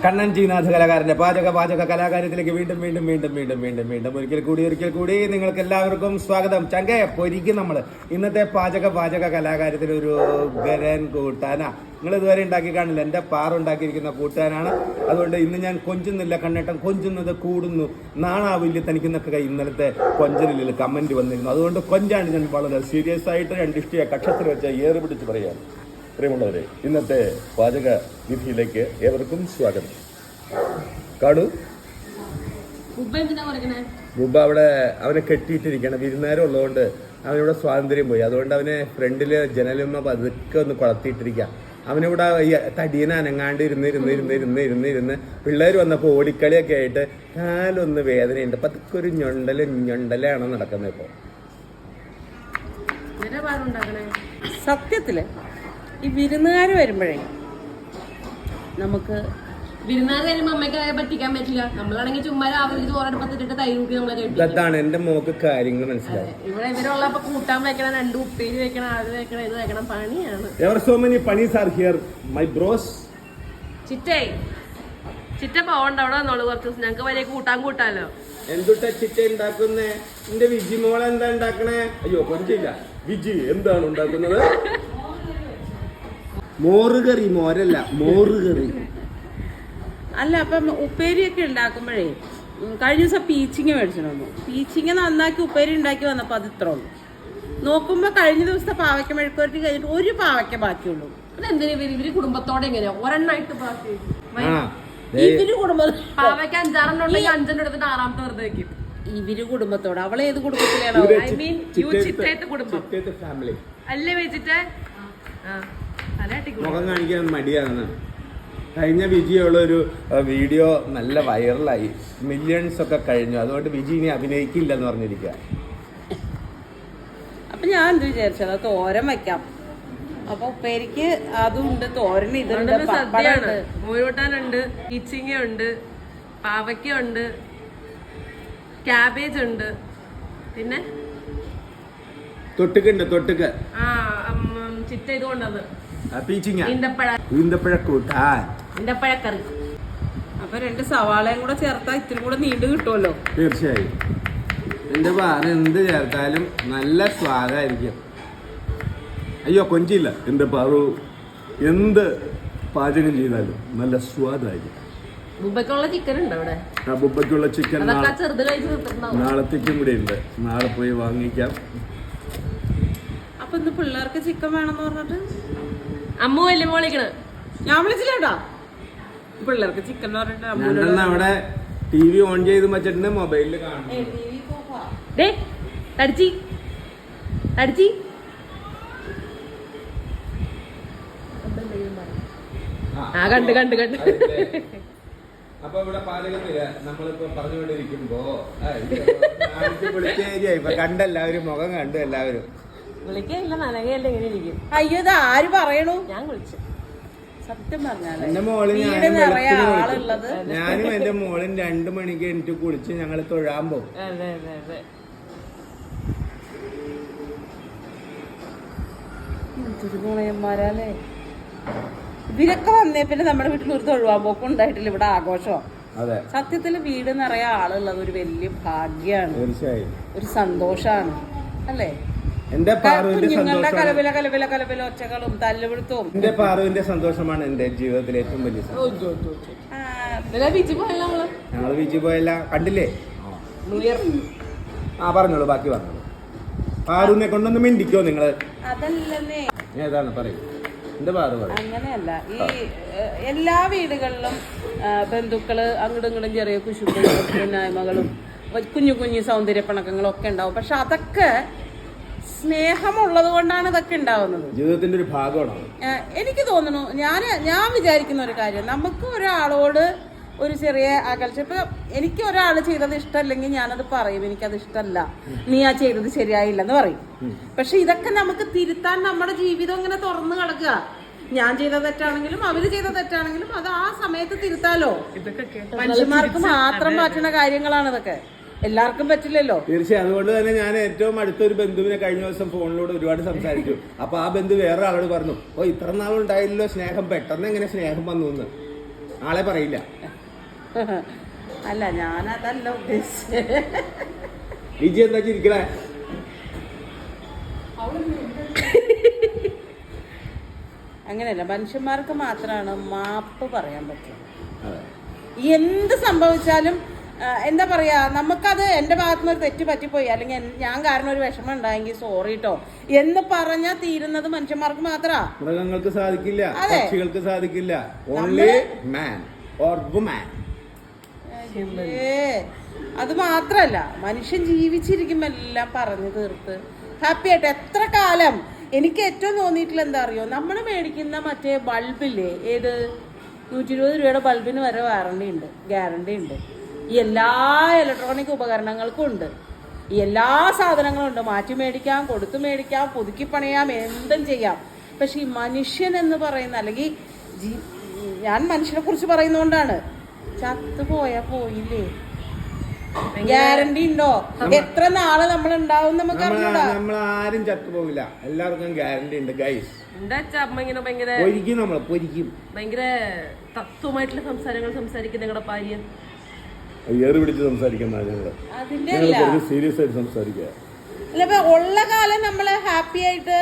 കണ്ണൻ ജീനാഥ് കലാകാരന്റെ പാചക കലാകാരത്തിലേക്ക് വീണ്ടും ഒരിക്കൽ കൂടി നിങ്ങൾക്ക് എല്ലാവർക്കും സ്വാഗതം. ചങ്കെ പൊരിക്കും നമ്മൾ ഇന്നത്തെ പാചക കലാകാരത്തിൽ ഒരു ഗരൻ കൂട്ടാനാ. നിങ്ങൾ ഇതുവരെ ഉണ്ടാക്കി കാണില്ല, എൻ്റെ പാറുണ്ടാക്കിയിരിക്കുന്ന കൂട്ടാനാണ്. അതുകൊണ്ട് ഇന്ന് ഞാൻ കൊഞ്ചുന്നില്ല, കണ്ണേട്ടൻ കൊഞ്ചുന്നത് കൂടുന്നു, നാണാവില്ല തനിക്കുന്നൊക്കെ ഇന്നലത്തെ കൊഞ്ചലിൽ കമന്റ് വന്നിരുന്നു. അതുകൊണ്ട് കൊഞ്ചാണ് ഞാൻ വളരെ സീരിയസ് ആയിട്ട് രണ്ടിഷ്ടിയെ കക്ഷത്തിൽ വെച്ച് ഏറ് പിടിച്ച് പറയാം. പ്രിയമുള്ളവരെ, ഇന്നത്തെ പാചക വിധിയിലേക്ക് ഏവർക്കും സ്വാഗതം. കാണൂ, ബുബ അവിടെ അവനെ കെട്ടിയിട്ടിരിക്കണം. വിരുന്നേരം ഉള്ളതുകൊണ്ട് അവനിവിടെ സ്വാതന്ത്ര്യം പോയി. അതുകൊണ്ട് അവനെ ഫ്രണ്ടില് ജനലുമ്മ പതുക്കെ ഒന്ന് കൊളത്തിയിട്ടിരിക്കുക. അവനിവിടെ തടീന അനങ്ങാണ്ട് ഇരുന്ന് പിള്ളേർ വന്നപ്പോൾ ഓടിക്കളിയൊക്കെ ആയിട്ട് കാലൊന്ന് വേദനയുണ്ട്. പതുക്കെ ഒരു ഞൊണ്ടലാണ് നടക്കുന്നത് ഇപ്പോൾ. സത്യത്തില് ഈ വിരുന്നുകാർ വരുമ്പോഴേ നമുക്ക് വിരുന്നുകാർ വരുമ്പോ അമ്മയ്ക്ക് പറ്റിക്കാൻ പറ്റില്ല. നമ്മളാണെങ്കിൽ ചുമ്മാ രാവിലെ ചോറടുപ്പത്തിട്ട് തൈര് കൂട്ടി നമ്മളെ അതാണ് എന്റെ മോക്ക് കാര്യങ്ങൾ മനസ്സിലായി. ഇവിടെ ഇവരുള്ളപ്പോ കൂട്ടാൻ വെക്കണം, 2 ഉപ്പേരി വെക്കണം, അത് വെക്കണം, ഇത് വെക്കണം, പണിയാണ്. ചിറ്റ പോവണ്ട, അവിടെ വന്നോളൂ കുറച്ച് ദിവസം. ഞങ്ങക്ക് വലിയ കൂട്ടാൻ കൂട്ടാലോ. എന്തുട്ടാ ചിറ്റ ഉണ്ടാക്കുന്നേ? എന്റെ വിജി മോളെ എന്താ ഉണ്ടാക്കണേ? അയ്യോ കൊഞ്ചില്ല, വിജി എന്താണ് ഉണ്ടാക്കുന്നത്? മോറുകറി, മോരല്ല മോറുകറി. അല്ല, അപ്പം ഉപ്പേരിയൊക്കെ ഉണ്ടാക്കുമ്പോഴേ കഴിഞ്ഞ ദിവസം പീച്ചിങ്ങ മേടിച്ചിട്ടുണ്ടോ? പീച്ചിങ്ങ നന്നാക്കി ഉപ്പേരി ഉണ്ടാക്കി വന്നപ്പോൾ അത് ഇത്ര ഉള്ളൂ. നോക്കുമ്പോ കഴിഞ്ഞ ദിവസത്തെ പാവയ്ക്ക മെഴുക്കുവരട്ടി കഴിഞ്ഞിട്ട് ഒരു പാവയ്ക്ക ബാക്കിയുള്ളൂ. അതെന്തിനാ ഇവര് കുടുംബത്തോടെ എങ്ങനെയാ ഒരെണ്ണായിട്ട് ബാക്കി? ഇവര് പാവയ്ക്ക് 5-6 ഉണ്ടെങ്കിൽ 5 എടുത്തിട്ട് 6ാമത്തെ വെറുതെ വെക്കും. ഇവര് കുടുംബത്തോട്. അവളെ ഏത് കുടുംബത്തിലാണോ? ഐ മീൻ ചിറ്റേത്തെ കുടുംബം അല്ലേ വെച്ചിട്ട് മുഖം കാണിക്കാൻ മടിയാണ്. കഴിഞ്ഞ വിജിയുള്ള ഒരു വീഡിയോ നല്ല വൈറലായി, മില്യൺസ് ഒക്കെ കഴിഞ്ഞു. അതുകൊണ്ട് വിജി ഇനി അഭിനയിക്കില്ലെന്ന് പറഞ്ഞിരിക്കുക. അപ്പൊ ഞാൻ എന്ത് വിചാരിച്ചത്, തോരൻ വെക്കാം. അപ്പൊ ഉപ്പേരിക്ക് അതും ഉണ്ട്, തോരൻ ഇതുണ്ട്, സദ്യയാണ്, മോരുകൂട്ടാനുണ്ട്, കിച്ചിങ്ങയുണ്ട്, പാവയ്ക്കുണ്ട്, ക്യാബേജ് ഉണ്ട്, പിന്നെ തൊട്ടുക്ക് ചിറ്റ ഇത് കൊണ്ടത് ഈന്തപ്പഴക്കറി. അപ്പൊ 2 സവാളയും കൂടെ ചേർത്താൽ ഇത്തിരി കൂടെ നീണ്ടു കിട്ടുമല്ലോ. തീർച്ചയായും എന്റെ പാറ എന്ത് ചേർത്താലും നല്ല സ്വാദായിരിക്കും. അയ്യോ കൊഞ്ചില്ല, എന്റെ പാറു എന്ത് പാചകം ചെയ്താലും നല്ല സ്വാദായിരിക്കും. ബുബയ്ക്കുള്ള ചിക്കൻ ഉണ്ട് അവിടെ. ബുബയ്ക്കുള്ള ചിക്കൻ നാളത്തേക്കും കൂടെ ഉണ്ട്. നാളെ പോയി വാങ്ങിക്കാം. അപ്പൊ ഇന്ന് പിള്ളേർക്ക് ചിക്കൻ വേണമെന്ന് പറഞ്ഞിട്ട് അമ്മു വലിയ മോളിക്കണ്. ഞാൻ വിളിച്ചില്ലേട്ടാ, പിള്ളേർക്ക് ചിക്കൻ പറഞ്ഞിട്ട് അവിടെ TV ഓൺ ചെയ്ത് വെച്ചിട്ടുണ്ട്, മൊബൈലിൽ കാണും. കണ്ട് അപ്പൊ ഇവിടെ പാചകത്തില് നമ്മളിപ്പോ പറഞ്ഞുകൊണ്ടിരിക്കുമ്പോ ഇപ്പൊ കണ്ടെല്ലാവരും മുഖം കണ്ടു. എല്ലാവരും വിളിക്കല്ല, നനകയല്ല, ഇങ്ങനെ ഇരിക്കും. അയ്യോ, ഇത് ആര് പറയണു? ഞാൻ വിളിച്ചു. സത്യം പറഞ്ഞാൽ എന്റെ മോള് ആളുള്ളത് ഞാനും എന്റെ മോളും 2 മണിക്ക് എനിക്ക് കുളിച്ച് ഞങ്ങള് തൊഴാൻ പോകും. ഗുണയന്മാരല്ലേ ഇവരൊക്കെ വന്നേ പിന്നെ നമ്മുടെ വീട്ടിൽ ഒരു തൊഴുവാൻ പോക്കും ഉണ്ടായിട്ടില്ല. ഇവിടെ ആഘോഷം. സത്യത്തില് വീട് നിറയെ ആളുള്ളത് ഒരു വലിയ ഭാഗ്യാണ്, ഒരു സന്തോഷാണ് അല്ലേ? എന്റെ കുഞ്ഞുങ്ങളുടെ കലപില ഒച്ചകളും തല്ലുപിടുത്തവും. എന്റെ പാറുവിന്റെ സന്തോഷമാണ് എന്റെ ജീവിതത്തിലെ ഏറ്റവും വലിയ ഞങ്ങള് ബീച്ചിൽ പോയല്ല, കണ്ടില്ലേ? പറഞ്ഞോളൂ, ബാക്കി പറഞ്ഞോളൂ. പാറുവിനെ കൊണ്ടൊന്ന് മിണ്ടിക്കോ നിങ്ങള്? അതല്ലേ, ഏതാണ് പറയൂ. എന്റെ പാറു പറയും. അങ്ങനെയല്ല, ഈ എല്ലാ വീടുകളിലും ബന്ധുക്കള് അങ്ങോട്ടും ഇങ്ങോട്ടും ചെറിയ കുശുമ്പുന്നായ്മകളും കുഞ്ഞു സൗന്ദര്യപ്പണക്കങ്ങളും ഒക്കെ ഉണ്ടാവും. പക്ഷെ അതൊക്കെ സ്നേഹമുള്ളത് കൊണ്ടാണ് ഇതൊക്കെ ഉണ്ടാവുന്നത്. ജീവിതത്തിന്റെ ഒരു ഭാഗമാണ്. എനിക്ക് തോന്നുന്നു, ഞാൻ വിചാരിക്കുന്ന ഒരു കാര്യം, നമുക്ക് ഒരാളോട് ഒരു ചെറിയ അകൽച്ച. ഇപ്പൊ എനിക്ക് ഒരാൾ ചെയ്തത് ഇഷ്ടമല്ലെങ്കിൽ ഞാനത് പറയും, എനിക്കത് ഇഷ്ടമല്ല, നീ ആ ചെയ്തത് ശരിയായില്ലെന്ന് പറയും. പക്ഷെ ഇതൊക്കെ നമുക്ക് തിരുത്താൻ നമ്മുടെ ജീവിതം ഇങ്ങനെ തുറന്നു കിടക്കുക. ഞാൻ ചെയ്ത തെറ്റാണെങ്കിലും അവര് ചെയ്ത തെറ്റാണെങ്കിലും അത് ആ സമയത്ത് തിരുത്താലോ. മനുഷ്യന്മാർക്ക് മാത്രം പറ്റുന്ന കാര്യങ്ങളാണ് ഇതൊക്കെ, എല്ലാവർക്കും പറ്റില്ലല്ലോ. തീർച്ചയായും. അതുകൊണ്ട് തന്നെ ഞാൻ ഏറ്റവും അടുത്തൊരു ബന്ധുവിനെ കഴിഞ്ഞ ദിവസം ഫോണിലൂടെ ഒരുപാട് സംസാരിച്ചു. അപ്പൊ ആ ബന്ധു വേറെ ആളോട് പറഞ്ഞു, ഇത്ര നാളുണ്ടായില്ലല്ലോ സ്നേഹം, പെട്ടെന്ന് എങ്ങനെ സ്നേഹം വന്നു എന്ന്. ആളെ പറയില്ല. അല്ല ഞാനതല്ല ഉദ്ദേശിച്ചത്. വിജി എന്താ ചിരിക്കണേ? അങ്ങനെയല്ല, മനുഷ്യന്മാർക്ക് മാത്രമാണ് മാപ്പ് പറയാൻ പറ്റുന്നത്. എന്ത് സംഭവിച്ചാലും എന്താ പറയാ, നമുക്കത് എൻ്റെ ഭാഗത്തുനിന്ന് ഒരു തെറ്റ് പറ്റിപ്പോയി, അല്ലെങ്കിൽ ഞാൻ കാരണം ഒരു വിഷമം ഉണ്ടായെങ്കിൽ സോറി ട്ടോ എന്ന് പറഞ്ഞാൽ തീരുന്നത് മനുഷ്യന്മാർക്ക് മാത്രമാ. മൃഗങ്ങൾക്ക് സാധിക്കില്ല, പക്ഷികൾക്ക് സാധിക്കില്ല. Only man or woman. അത് മാത്രല്ല, മനുഷ്യൻ ജീവിച്ചിരിക്കുമ്പോ എല്ലാം പറഞ്ഞു തീർത്ത് ഹാപ്പി ആയിട്ട് എത്ര കാലം. എനിക്ക് ഏറ്റവും തോന്നിയിട്ടില്ല എന്താ അറിയോ, നമ്മൾ മേടിക്കുന്ന മറ്റേ ബൾബില്ലേ, ഏത് 120 രൂപയുടെ ബൾബിന് വരെ ഗ്യാരണ്ടി ഉണ്ട്. ഈ എല്ലാ ഇലക്ട്രോണിക് ഉപകരണങ്ങൾക്കും ഉണ്ട്. ഈ എല്ലാ സാധനങ്ങളും ഉണ്ട്. മാറ്റി മേടിക്കാം, കൊടുത്തു മേടിക്കാം, പുതുക്കി പണിയാം, എന്തും ചെയ്യാം. പക്ഷെ ഈ മനുഷ്യൻ എന്ന് പറയുന്ന, അല്ലെങ്കിൽ ഞാൻ മനുഷ്യനെ കുറിച്ച് പറയുന്നോണ്ടാണ്, ചത്തു പോയാ പോയില്ലേ, ഗ്യാരണ്ടി ഉണ്ടോ? എത്ര നാള് നമ്മൾ ഉണ്ടാവും നമുക്ക് അറിഞ്ഞൂടാ. നമ്മൾ ആരും ചത്തുപോകില്ല, എല്ലാവർക്കും ഗ്യാരണ്ടി ഉണ്ട് ഗൈസ്. ഭയങ്കര തത്വമായിട്ടുള്ള സംസാരങ്ങൾ സംസാരിക്കും നിങ്ങളുടെ ഭാര്യ. ഏറ് പിടിച്ച് സംസാരിക്കുന്ന സീരിയസ് ആയിട്ട് സംസാരിക്കുക. അല്ല, ഉള്ള കാലം നമ്മള് ഹാപ്പി ആയിട്ട്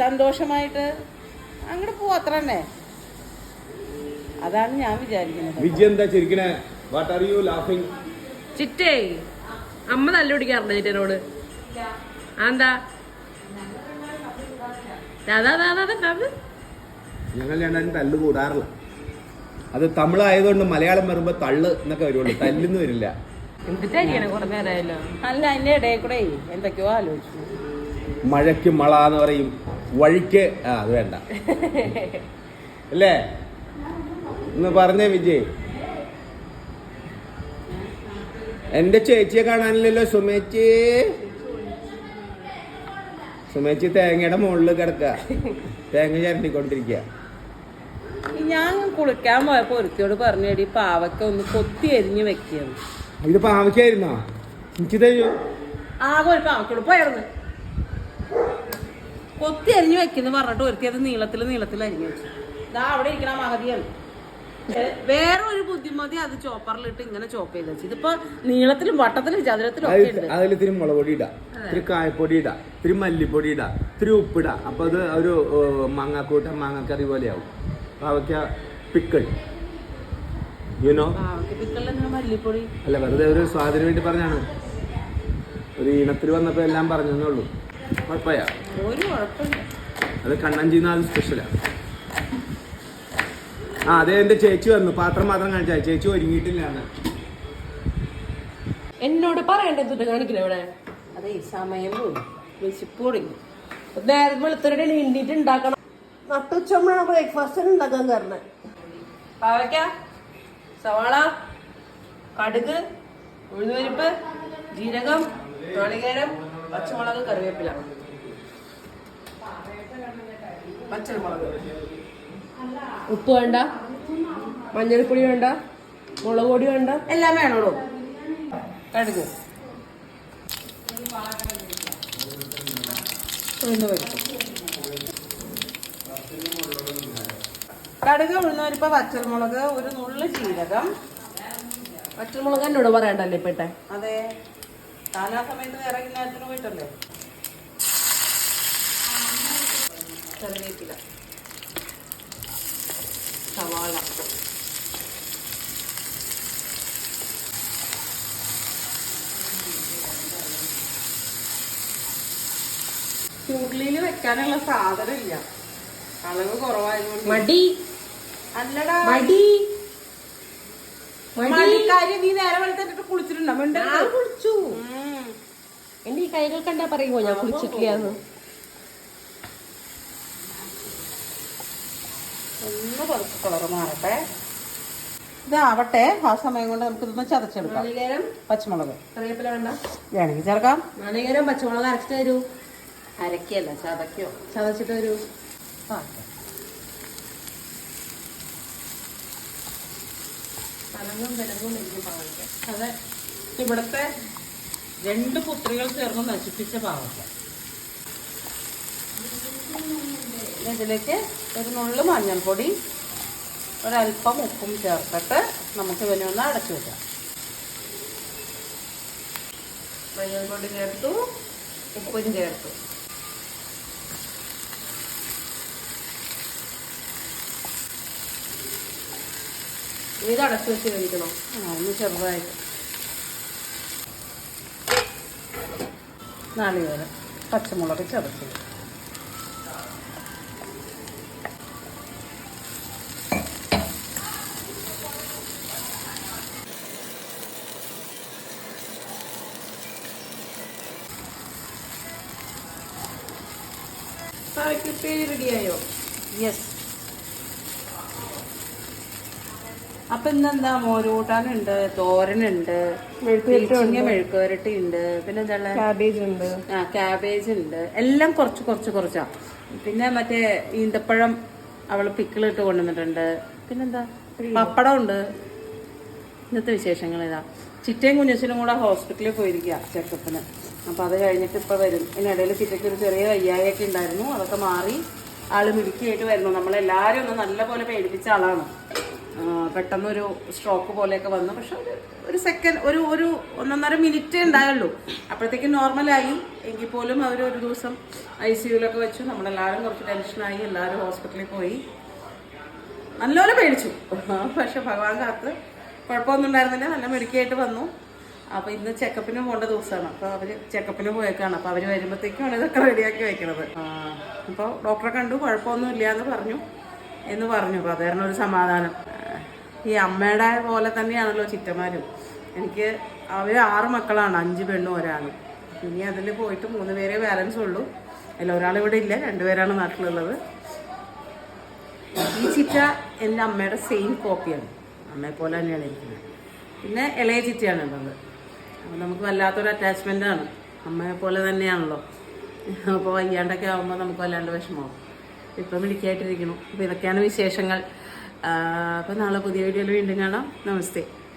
സന്തോഷമായിട്ട് അങ്ങോട്ട് പോവാ, അത്ര തന്നെ. അതാണ് ഞാൻ വിചാരിക്കുന്നത്. വിജയ് എന്താ ചിരിക്കണേ? What are you laughing? ചിറ്റേ, അമ്മ നല്ല പിടിക്കാറുണ്ട് ചിറ്റനോട്. എന്താ ഞങ്ങൾ രണ്ടാലും തല്ല് കൂടാറില്ല. അത് തമിഴായതുകൊണ്ട് മലയാളം വരുമ്പോ തള്ള് എന്നൊക്കെ വരുള്ളൂ, തല്ലെന്ന് വരില്ല. അല്ല, അതിന്റെ ഇടയിൽ കൂടെ എന്തൊക്കെയോ ആലോചിച്ചു. മഴയ്ക്ക് മള എന്ന് പറയും, വഴിക്ക് അത് വേണ്ട അല്ലേ എന്ന് പറഞ്ഞേ വിജയ്. എന്റെ ചേച്ചിയെ കാണാനില്ലല്ലോ. സുമേച്ചി തേങ്ങയുടെ മുകളിൽ കിടക്ക, തേങ്ങ ചരണ്ടിക്കൊണ്ടിരിക്കുക. ഞാൻ കുളിക്കാൻ പോയപ്പോ ഒരുത്തിയോട് പറഞ്ഞേടി പാവക്ക ഒന്ന് കൊത്തി എരിഞ്ഞ് വെക്കുന്നു. ഇത് പാവയ്ക്കായിരുന്നോ? എനിക്ക് തരൂ. ആകെ ഒരു പാവക്കോട് പോയായിരുന്നു, കൊത്തി എരിഞ്ഞ് വെക്കുന്നു പറഞ്ഞിട്ട് ഒരുത്തി അത് നീളത്തിൽ അരിഞ്ഞു വെച്ചു. ഇതാ അവിടെ ഇരിക്കണ മഹതിയാണ്. വേറെ ഒരു ബുദ്ധിമതി, അത് ചോപ്പറിലിട്ട് ഇങ്ങനെ ചോപ്പ് ചെയ്ത് വെച്ചു. ഇതിപ്പോ നീളത്തിലും വട്ടത്തിലും ചതുരത്തിലും ഒക്കെ ഉണ്ട്. അതിൽ ഇത്തിരി മുളക് പൊടി ഇടാം, ഇത്തിരി കായപ്പൊടി ഇടാം, ഇത്തിരി മല്ലിപ്പൊടി ഇടാം, ഇത്തിരി ഉപ്പിടാം. അപ്പൊ അത് ഒരു മാങ്ങക്കറി പോലെയാവും. പാവയ്ക്ക പിക്കിൾ, യുനോ. മല്ലിപ്പൊടി അല്ല, വെറുതെ ഒരു സ്വാദിന് വേണ്ടി പറഞ്ഞാണ്. ഒരു ഈണത്തിൽ വന്നപ്പോ എല്ലാം പറഞ്ഞെന്നുള്ളൂ. കുഴപ്പമില്ല, ഒരു കുഴപ്പമില്ല. അത് കണ്ണഞ്ചിന്ന് അത് സ്പെഷ്യലാണ്. അതെ, എന്റെ ചേച്ചി വന്നു. പാത്രം കാണിച്ചാ ചേച്ചി ഒരുങ്ങിയിട്ടില്ലാന്ന്. എന്നോട് പറയണ്ടത് കാണിക്കണ ഇവിടെ. അതെ, സമയം പോയി, വിശപ്പ് തുടങ്ങി. നേരം വെളുത്തരുടെ നീണ്ടിട്ട് ഉണ്ടാക്കണം. നട്ടുച്ചമ്മഴാണ് ബ്രേക്ക്ഫാസ്റ്റ് ഉണ്ടാക്കാൻ കാരണം. പാവയ്ക്ക, സവാള, കടുക്, ഉഴുന്നുപരിപ്പ്, ജീരകം, നാളികേരം, പച്ചമുളക്, കറിവേപ്പില, പച്ചമുളക്. ഉപ്പ് വേണ്ട, മഞ്ഞൾപ്പൊടി വേണ്ട, മുളക് പൊടി വേണ്ട, എല്ലാം വേണോളൂ. കടുക്, ഉഴുന്നുപരിപ്പ്, പച്ചമുളക്, ഒരു നുള്ളു ജീരകം. പച്ചമുളക് എന്നോട് പറയണ്ടല്ലേ ഇപ്പട്ടെ. അതെ, താനാ സമയത്ത് വേറെ നേരത്തിന് പോയിട്ടല്ലേ. കറിവേപ്പില, സവാള, ചൂടില് വെക്കാനുള്ള സാധനം ഇല്ല, അളവ് കുറവായതുകൊണ്ട്. മടി അല്ലടാ, മടിക്കാരി. നീ നേരെ വെളുത്തിട്ട് കുളിച്ചിട്ടുണ്ടോ? ഞാൻ കുളിച്ചു. എന്റെ ഈ കൈകൾ കണ്ടാ പറയുമോ ഞാൻ കുളിച്ചിട്ടില്ലാന്ന്? ഒന്ന് കുറച്ച് കളർ മാറട്ടെ. ഇതാവട്ടെ, ആ സമയം കൊണ്ട് നമുക്ക് ഇതൊന്ന് ചതച്ചെടുക്കാം. നാളികേരം, പച്ചമുളക്, കറിവേപ്പില വേണ്ട, വേണമെങ്കിൽ ചേർക്കാം. നാളികേരം പച്ചമുളക് അരച്ചിട്ട് തരൂ. അരക്കല്ല, ചതക്കോ. ചതച്ചിട്ട് തരൂ. അതെ, ഇവിടുത്തെ 2 പുത്രികൾ ചേർന്ന് നശിപ്പിച്ച പാവക്ക. ഇതിലേക്ക് ഒരു നുള്ളു മഞ്ഞൾപ്പൊടി, ഒരല്പം ഉപ്പും ചേർത്തിട്ട് നമുക്ക് ഇവനെ ഒന്ന് അടച്ചു വെക്കാം. മഞ്ഞൾപ്പൊടി ചേർത്തു, ഉപ്പും ചേർത്തു. ഇത് അടച്ചു വെച്ച് കഴിക്കണോ? ഒന്ന് ചെറുതായിട്ട്. നാളികേരം, പച്ചമുളക് ചതച്ചത്, ഉപ്പേരി റെഡിയായോ? യെസ്. അപ്പൊ ഇന്നെന്താ മോരൂട്ടാനുണ്ട്, തോരനുണ്ട്, മെഴുക്കുവരട്ടി ഉണ്ട്, പിന്നെ എന്താ ക്യാബേജ് ഉണ്ട്. ക്യാബേജ് ഉണ്ട്. എല്ലാം കുറച്ച് കുറച്ച് കുറച്ചാ. പിന്നെ മറ്റേ ഈന്തപ്പഴം അവള് പിക്കിളിട്ട് കൊണ്ടുവന്നിട്ടുണ്ട്. പിന്നെന്താ പപ്പടം ഉണ്ട്. ഇന്നത്തെ വിശേഷങ്ങൾ ഇതാ. ചിറ്റയും കുഞ്ഞച്ചനും കൂടെ ഹോസ്പിറ്റലിൽ പോയിരിക്കുക ചെക്കപ്പിന്. അപ്പൊ അത് കഴിഞ്ഞിട്ട് ഇപ്പൊ വരും. ഇതിനിടയിൽ ചിറ്റയ്ക്ക് ഒരു ചെറിയ വയ്യായൊക്കെ ഉണ്ടായിരുന്നു, അതൊക്കെ മാറി ആള് മിടുക്കിയായിട്ട് വരുന്നു. നമ്മളെല്ലാരും ഒന്ന് നല്ലപോലെ പേടിപ്പിച്ച ആളാണ്. പെട്ടെന്നൊരു സ്ട്രോക്ക് പോലെയൊക്കെ വന്നു. പക്ഷെ ഒരു സെക്കൻഡ്, ഒരു 1.5 മിനിറ്റ് ഉണ്ടായുള്ളൂ. അപ്പോഴത്തേക്കും നോർമലായി. എങ്കിൽ പോലും ഒരു ദിവസം ICUലൊക്കെ വെച്ചു. നമ്മളെല്ലാവരും കുറച്ച് ടെൻഷനായി. എല്ലാവരും ഹോസ്പിറ്റലിൽ പോയി. നല്ലപോലെ പേടിച്ചു. പക്ഷെ ഭഗവാൻ കാത്ത് കുഴപ്പമൊന്നും ഉണ്ടായിരുന്നില്ല. നല്ല മെഡിക്കായിട്ട് വന്നു. അപ്പോൾ ഇന്ന് ചെക്കപ്പിന് പോകേണ്ട ദിവസമാണ്. അപ്പോൾ അവർ ചെക്കപ്പിന് പോയേക്കാണ്. അപ്പോൾ അവർ വരുമ്പോഴത്തേക്കാണ് ഇതൊക്കെ റെഡിയാക്കി വെക്കണത്. അപ്പോൾ ഡോക്ടറെ കണ്ടു, കുഴപ്പമൊന്നും ഇല്ല എന്ന് പറഞ്ഞു. അപ്പോൾ അതായിരുന്നു ഒരു സമാധാനം. ഈ അമ്മയുടെ പോലെ തന്നെയാണല്ലോ ചിറ്റമാരും. എനിക്ക് അവർ 6 മക്കളാണ്, 5 പെണ്ണും ഒരാളും. ഇനി അതിൽ പോയിട്ട് 3 പേരെ ബാലൻസ് ഉള്ളൂ. അതിൽ ഒരാളിവിടെ ഇല്ല, 2 പേരാണ് നാട്ടിലുള്ളത്. ഈ ചിറ്റ എൻ്റെ അമ്മയുടെ സെയിം കോപ്പിയാണ്, അമ്മയെ പോലെ തന്നെയാണ് ഇരിക്കുന്നത്. പിന്നെ ഇളയ ചിറ്റയാണ് ഉള്ളത്. അപ്പോൾ നമുക്ക് വല്ലാത്തൊരു അറ്റാച്ച്മെൻ്റാണ്. അമ്മയെ പോലെ തന്നെയാണല്ലോ. അപ്പോൾ വയ്യാണ്ടൊക്കെ ആകുമ്പോൾ നമുക്ക് വല്ലാണ്ട് വിഷമമാവും. ഇപ്പം മിടുക്കിയായിട്ടിരിക്കണം. അപ്പോൾ ഇതൊക്കെയാണ് വിശേഷങ്ങൾ. അപ്പോൾ നാളെ പുതിയ വീഡിയോയിൽ വീണ്ടും കാണാം. നമസ്തേ.